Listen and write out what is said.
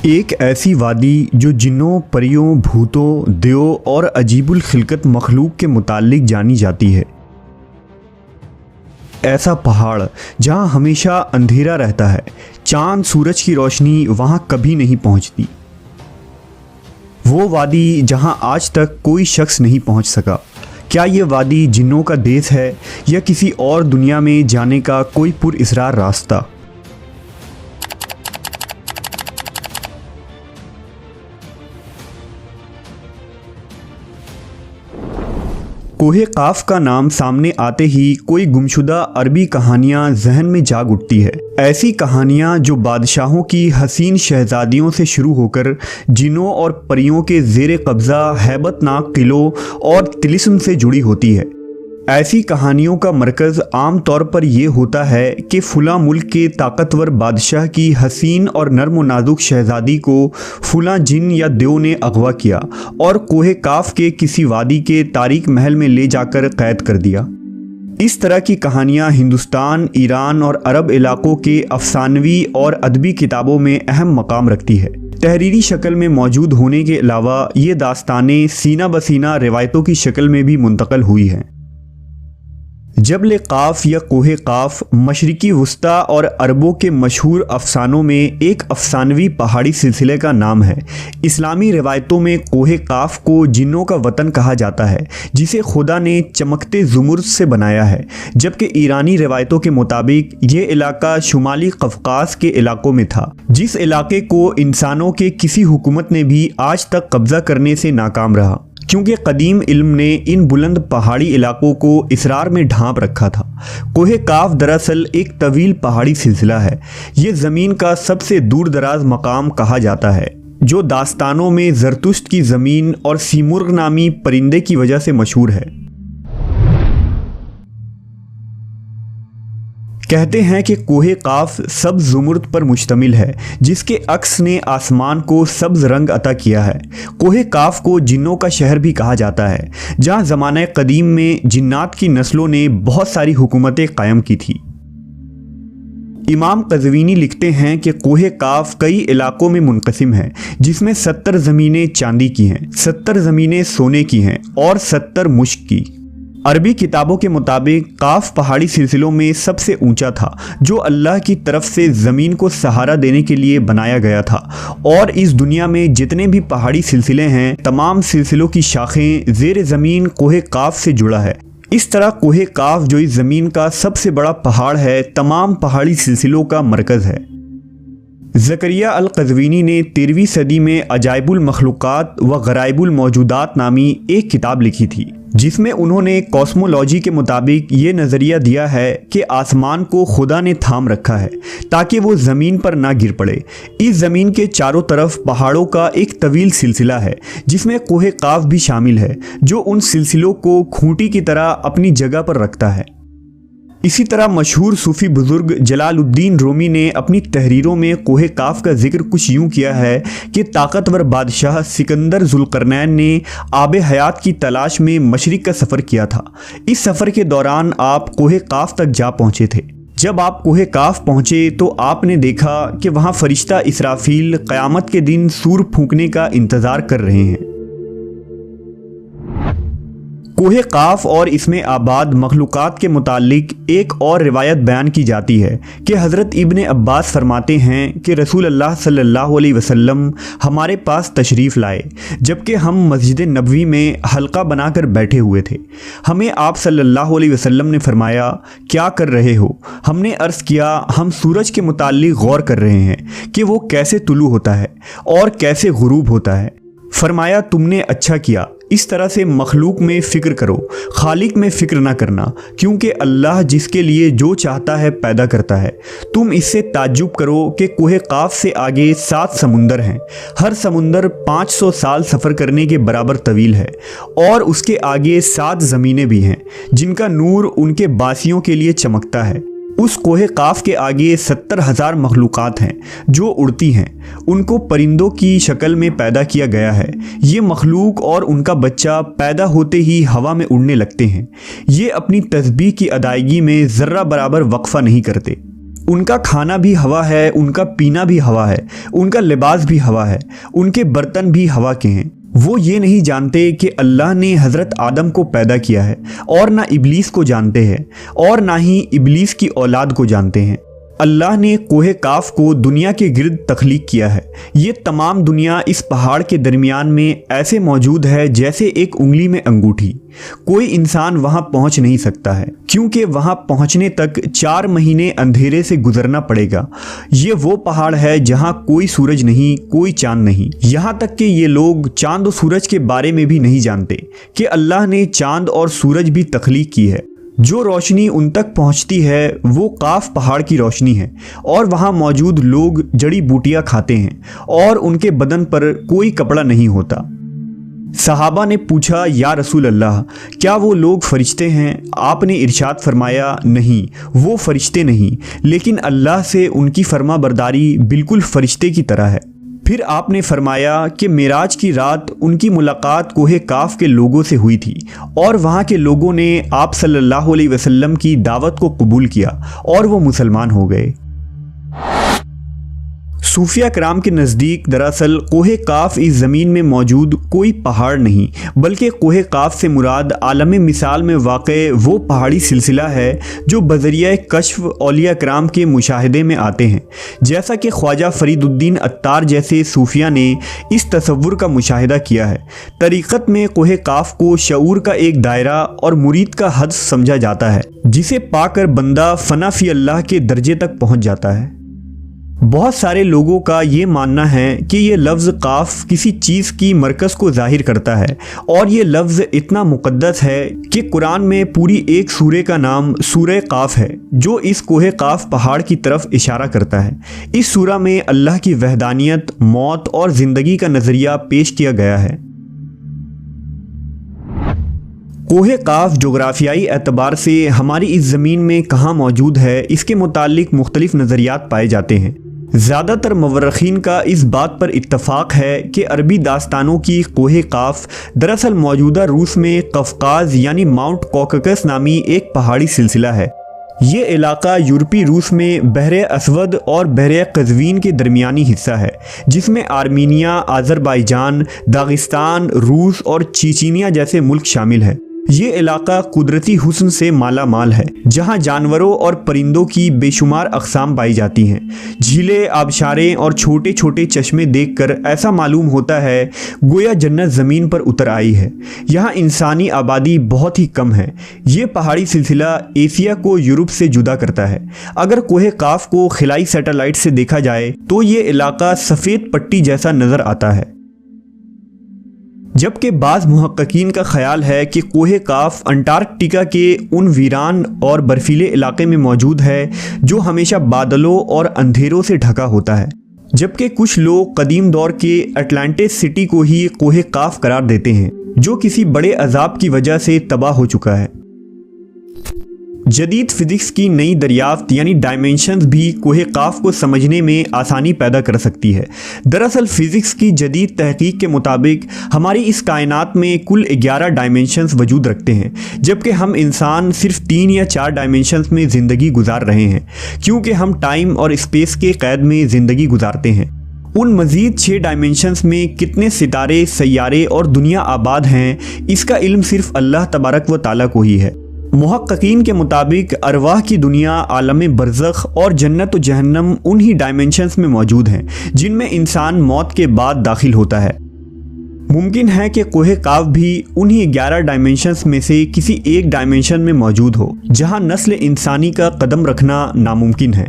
ایک ایسی وادی جو جنوں، پریوں، بھوتوں، دیو اور عجیب الخلقت مخلوق کے متعلق جانی جاتی ہے۔ ایسا پہاڑ جہاں ہمیشہ اندھیرا رہتا ہے، چاند سورج کی روشنی وہاں کبھی نہیں پہنچتی۔ وہ وادی جہاں آج تک کوئی شخص نہیں پہنچ سکا۔ کیا یہ وادی جنوں کا دیس ہے یا کسی اور دنیا میں جانے کا کوئی پر اسرار راستہ؟ کوہ قاف کا نام سامنے آتے ہی کوئی گمشدہ عربی کہانیاں ذہن میں جاگ اٹھتی ہے۔ ایسی کہانیاں جو بادشاہوں کی حسین شہزادیوں سے شروع ہو کر جنوں اور پریوں کے زیر قبضہ ہیبت ناک قلعوں اور طلسم سے جڑی ہوتی ہے۔ ایسی کہانیوں کا مرکز عام طور پر یہ ہوتا ہے کہ فلاں ملک کے طاقتور بادشاہ کی حسین اور نرم و نازک شہزادی کو فلاں جن یا دیو نے اغوا کیا اور کوہ قاف کے کسی وادی کے تاریک محل میں لے جا کر قید کر دیا۔ اس طرح کی کہانیاں ہندوستان، ایران اور عرب علاقوں کے افسانوی اور ادبی کتابوں میں اہم مقام رکھتی ہے۔ تحریری شکل میں موجود ہونے کے علاوہ یہ داستانیں سینہ بسینہ روایتوں کی شکل میں بھی منتقل ہوئی ہیں۔ جبل قاف یا کوہ قاف مشرقی وسطیٰ اور عربوں کے مشہور افسانوں میں ایک افسانوی پہاڑی سلسلے کا نام ہے۔ اسلامی روایتوں میں کوہ قاف کو جنوں کا وطن کہا جاتا ہے جسے خدا نے چمکتے زمرد سے بنایا ہے، جبکہ ایرانی روایتوں کے مطابق یہ علاقہ شمالی قفقاز کے علاقوں میں تھا، جس علاقے کو انسانوں کے کسی حکومت نے بھی آج تک قبضہ کرنے سے ناکام رہا، کیونکہ قدیم علم نے ان بلند پہاڑی علاقوں کو اسرار میں ڈھانپ رکھا تھا۔ کوہ قاف دراصل ایک طویل پہاڑی سلسلہ ہے۔ یہ زمین کا سب سے دور دراز مقام کہا جاتا ہے، جو داستانوں میں زرتشت کی زمین اور سیمرغ نامی پرندے کی وجہ سے مشہور ہے۔ کہتے ہیں کہ کوہ قاف سبز زمرد پر مشتمل ہے، جس کے عکس نے آسمان کو سبز رنگ عطا کیا ہے۔ کوہ قاف کو جنوں کا شہر بھی کہا جاتا ہے، جہاں زمانہ قدیم میں جنات کی نسلوں نے بہت ساری حکومتیں قائم کی تھی۔ امام قزوینی لکھتے ہیں کہ کوہ قاف کئی علاقوں میں منقسم ہے، جس میں 70 زمینیں چاندی کی ہیں، 70 زمینیں سونے کی ہیں اور 70 مشک کی۔ عربی کتابوں کے مطابق قاف پہاڑی سلسلوں میں سب سے اونچا تھا، جو اللہ کی طرف سے زمین کو سہارا دینے کے لیے بنایا گیا تھا، اور اس دنیا میں جتنے بھی پہاڑی سلسلے ہیں، تمام سلسلوں کی شاخیں زیر زمین کوہ قاف سے جڑا ہے۔ اس طرح کوہ قاف جو اس زمین کا سب سے بڑا پہاڑ ہے، تمام پہاڑی سلسلوں کا مرکز ہے۔ زکریا القزوینی نے 13ویں صدی میں عجائب المخلوقات و غرائب الموجودات نامی ایک کتاب لکھی تھی، جس میں انہوں نے کاسمولوجی کے مطابق یہ نظریہ دیا ہے کہ آسمان کو خدا نے تھام رکھا ہے تاکہ وہ زمین پر نہ گر پڑے۔ اس زمین کے چاروں طرف پہاڑوں کا ایک طویل سلسلہ ہے، جس میں کوہ قاف بھی شامل ہے، جو ان سلسلوں کو کھوٹی کی طرح اپنی جگہ پر رکھتا ہے۔ اسی طرح مشہور صوفی بزرگ جلال الدین رومی نے اپنی تحریروں میں کوہ قاف کا ذکر کچھ یوں کیا ہے کہ طاقتور بادشاہ سکندر ذوالقرنین نے آب حیات کی تلاش میں مشرق کا سفر کیا تھا۔ اس سفر کے دوران آپ کوہ قاف تک جا پہنچے تھے۔ جب آپ کوہ قاف پہنچے تو آپ نے دیکھا کہ وہاں فرشتہ اسرافیل قیامت کے دن سور پھونکنے کا انتظار کر رہے ہیں۔ کوہ قاف اور اس میں آباد مخلوقات کے متعلق ایک اور روایت بیان کی جاتی ہے کہ حضرت ابن عباس فرماتے ہیں کہ رسول اللہ صلی اللہ علیہ وسلم ہمارے پاس تشریف لائے جبکہ ہم مسجد نبوی میں حلقہ بنا کر بیٹھے ہوئے تھے۔ ہمیں آپ صلی اللہ علیہ وسلم نے فرمایا، کیا کر رہے ہو؟ ہم نے عرض کیا، ہم سورج کے متعلق غور کر رہے ہیں کہ وہ کیسے طلوع ہوتا ہے اور کیسے غروب ہوتا ہے۔ فرمایا، تم نے اچھا کیا، اس طرح سے مخلوق میں فکر کرو، خالق میں فکر نہ کرنا، کیونکہ اللہ جس کے لیے جو چاہتا ہے پیدا کرتا ہے۔ تم اس سے تعجب کرو کہ کوہ قاف سے آگے 7 سمندر ہیں، ہر سمندر 500 سال سفر کرنے کے برابر طویل ہے، اور اس کے آگے 7 زمینیں بھی ہیں جن کا نور ان کے باسیوں کے لیے چمکتا ہے۔ اس کوہ قاف کے آگے 70,000 مخلوقات ہیں جو اڑتی ہیں، ان کو پرندوں کی شکل میں پیدا کیا گیا ہے۔ یہ مخلوق اور ان کا بچہ پیدا ہوتے ہی ہوا میں اڑنے لگتے ہیں۔ یہ اپنی تسبیح کی ادائیگی میں ذرہ برابر وقفہ نہیں کرتے۔ ان کا کھانا بھی ہوا ہے، ان کا پینا بھی ہوا ہے، ان کا لباس بھی ہوا ہے، ان کے برتن بھی ہوا کے ہیں۔ وہ یہ نہیں جانتے کہ اللہ نے حضرت آدم کو پیدا کیا ہے، اور نہ ابلیس کو جانتے ہیں، اور نہ ہی ابلیس کی اولاد کو جانتے ہیں۔ اللہ نے کوہ کاف کو دنیا کے گرد تخلیق کیا ہے۔ یہ تمام دنیا اس پہاڑ کے درمیان میں ایسے موجود ہے جیسے ایک انگلی میں انگوٹھی۔ کوئی انسان وہاں پہنچ نہیں سکتا ہے، کیونکہ وہاں پہنچنے تک 4 مہینے اندھیرے سے گزرنا پڑے گا۔ یہ وہ پہاڑ ہے جہاں کوئی سورج نہیں، کوئی چاند نہیں۔ یہاں تک کہ یہ لوگ چاند و سورج کے بارے میں بھی نہیں جانتے کہ اللہ نے چاند اور سورج بھی تخلیق کی ہے۔ جو روشنی ان تک پہنچتی ہے وہ کاف پہاڑ کی روشنی ہے، اور وہاں موجود لوگ جڑی بوٹیاں کھاتے ہیں، اور ان کے بدن پر کوئی کپڑا نہیں ہوتا۔ صحابہ نے پوچھا، یا رسول اللہ، کیا وہ لوگ فرشتے ہیں؟ آپ نے ارشاد فرمایا، نہیں، وہ فرشتے نہیں، لیکن اللہ سے ان کی فرما برداری بالکل فرشتے کی طرح ہے۔ پھر آپ نے فرمایا کہ معراج کی رات ان کی ملاقات کوہ کاف کے لوگوں سے ہوئی تھی، اور وہاں کے لوگوں نے آپ صلی اللہ علیہ وسلم کی دعوت کو قبول کیا اور وہ مسلمان ہو گئے۔ صوفیہ کرام کے نزدیک دراصل کوہ کاف اس زمین میں موجود کوئی پہاڑ نہیں، بلکہ کوہ کاف سے مراد عالم مثال میں واقع وہ پہاڑی سلسلہ ہے جو بذریعہ کشف اولیاء کرام کے مشاہدے میں آتے ہیں، جیسا کہ خواجہ فرید الدین عطار جیسے صوفیہ نے اس تصور کا مشاہدہ کیا ہے۔ طریقت میں کوہ کاف کو شعور کا ایک دائرہ اور مرید کا حد سمجھا جاتا ہے، جسے پا کر بندہ فنا فی اللہ کے درجے تک پہنچ جاتا ہے۔ بہت سارے لوگوں کا یہ ماننا ہے کہ یہ لفظ کاف کسی چیز کی مرکز کو ظاہر کرتا ہے، اور یہ لفظ اتنا مقدس ہے کہ قرآن میں پوری ایک سورہ کا نام سورہ قاف ہے، جو اس کوہ کاف پہاڑ کی طرف اشارہ کرتا ہے۔ اس سورہ میں اللہ کی وحدانیت، موت اور زندگی کا نظریہ پیش کیا گیا ہے۔ کوہ کاف جغرافیائی اعتبار سے ہماری اس زمین میں کہاں موجود ہے، اس کے متعلق مختلف نظریات پائے جاتے ہیں۔ زیادہ تر مورخین کا اس بات پر اتفاق ہے کہ عربی داستانوں کی کوہ کاف دراصل موجودہ روس میں قفقاز یعنی ماؤنٹ کوککس نامی ایک پہاڑی سلسلہ ہے۔ یہ علاقہ یورپی روس میں بحر اسود اور بحر قزوین کے درمیانی حصہ ہے، جس میں آرمینیا، آذربائیجان، داغستان، روس اور چیچینیا جیسے ملک شامل ہیں۔ یہ علاقہ قدرتی حسن سے مالا مال ہے، جہاں جانوروں اور پرندوں کی بے شمار اقسام پائی جاتی ہیں۔ جھیلیں، آبشاریں اور چھوٹے چھوٹے چشمے دیکھ کر ایسا معلوم ہوتا ہے گویا جنت زمین پر اتر آئی ہے۔ یہاں انسانی آبادی بہت ہی کم ہے۔ یہ پہاڑی سلسلہ ایشیا کو یورپ سے جدا کرتا ہے۔ اگر کوہ کاف کو خلائی سیٹلائٹ سے دیکھا جائے تو یہ علاقہ سفید پٹی جیسا نظر آتا ہے، جبکہ بعض محققین کا خیال ہے کہ کوہ کاف انٹارکٹیکا کے ان ویران اور برفیلے علاقے میں موجود ہے جو ہمیشہ بادلوں اور اندھیروں سے ڈھکا ہوتا ہے، جبکہ کچھ لوگ قدیم دور کے اٹلانٹس سٹی کو ہی کوہ کاف قرار دیتے ہیں، جو کسی بڑے عذاب کی وجہ سے تباہ ہو چکا ہے۔ جدید فزکس کی نئی دریافت یعنی ڈائمینشنز بھی کوہ کاف کو سمجھنے میں آسانی پیدا کر سکتی ہے۔ دراصل فزکس کی جدید تحقیق کے مطابق ہماری اس کائنات میں کل 11 ڈائمینشنز وجود رکھتے ہیں، جبکہ ہم انسان صرف 3 یا 4 ڈائمینشنز میں زندگی گزار رہے ہیں، کیونکہ ہم ٹائم اور اسپیس کے قید میں زندگی گزارتے ہیں۔ ان مزید 6 ڈائمینشنز میں کتنے ستارے، سیارے اور دنیا آباد ہیں، اس کا علم صرف اللہ تبارک و تعالیٰ کو ہی ہے۔ محققین کے مطابق ارواح کی دنیا، عالم برزخ اور جنت و جہنم انہی ڈائمینشنز میں موجود ہیں جن میں انسان موت کے بعد داخل ہوتا ہے۔ ممکن ہے کہ کوہ کاف بھی انہی 11 ڈائمینشنز میں سے کسی ایک ڈائمینشن میں موجود ہو، جہاں نسل انسانی کا قدم رکھنا ناممکن ہے۔